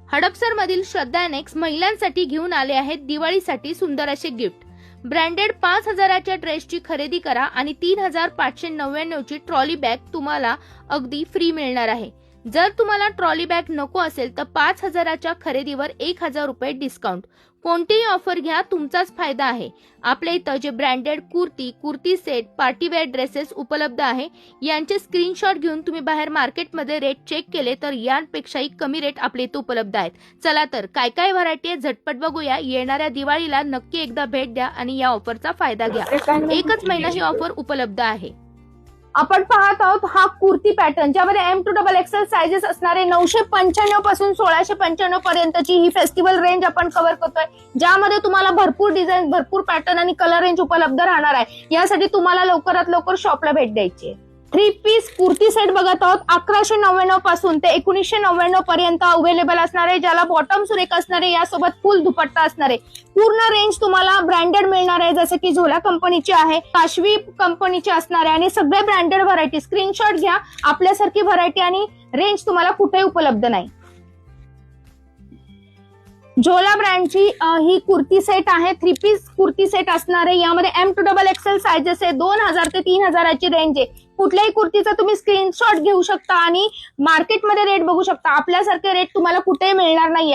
हडपसर मधील श्रद्धा नेक्स महिलांसाठी घेऊन आले आहेत दिवाळीसाठी सुंदर असे गिफ्ट। ब्रँडेड 5,000च्या ड्रेसची खरेदी करा आणि 3,599 ची ट्रॉली बॅग तुम्हाला अगदी फ्री मिळणार आहे। जर तुम्हाला ट्रॉली बॅग नको असेल तर 5,000च्या खरेदीवर 1,000 रुपये डिस्काउंट। कोणतीही ऑफर घ्या, तुमचाच फायदा आहे। आपल्या इथं जे branded kurti set, partywear dresses उपलब्ध आहे, यांचे स्क्रीनशॉट घेऊन तुम्ही बाहेर मार्केटमध्ये रेट चेक केले तर यांपेक्षाही कमी रेट आपल्या इथं उपलब्ध आहेत। चला तर काय काय व्हरायटी आहे झटपट बघूया। येणाऱ्या दिवाळीला नक्की एकदा भेट द्या आणि या ऑफरचा फायदा घ्या। एकच महिना ही ऑफर उपलब्ध आहे। आपण पाहत आहोत हा कुर्ती पॅटर्न, ज्यामध्ये M2XXL साइजेस असणारे 995 पासून 1695 पर्यंतची ही फेस्टिवल रेंज आपण कव्हर करतोय, ज्यामध्ये तुम्हाला भरपूर डिझाईन, भरपूर पॅटर्न आणि कलर रेंज उपलब्ध राहणार आहे। यासाठी तुम्हाला लवकरात लवकर शॉपला भेट द्यायची आहे। 3 पीस कुर्ती सेट बघत आहोत 1199 पासून ते 1999 पर्यंत अवेलेबल असणारे, ज्याला बॉटम सुरेख असणारे, यासोबत फुल दुपट्टा असणारे। पूर्ण रेंज तुम्हाला ब्रँडेड मिळणार आहे, जसे की झोला कंपनीची आहे, काशवी कंपनीची असणार आहे आणि सगळे ब्रँडेड व्हरायटी। स्क्रीनशॉट घ्या, आपल्यासारखी व्हरायटी आणि रेंज तुम्हाला कुठेही उपलब्ध नाही। झोला ब्रँडची ही कुर्ती सेट आहे, 3 पीस कुर्ती सेट असणार आहे। यामध्ये M2XXL साइजेस आहे, 2,000 ते 3,000ची रेंज आहे। कुठल्याही कुर्तीचा तुम्ही स्क्रीनशॉट घेऊ शकता आणि मार्केटमध्ये रेट बघू शकता। आपल्यासारखे रेट तुम्हाला कुठेही मिळणार नाही।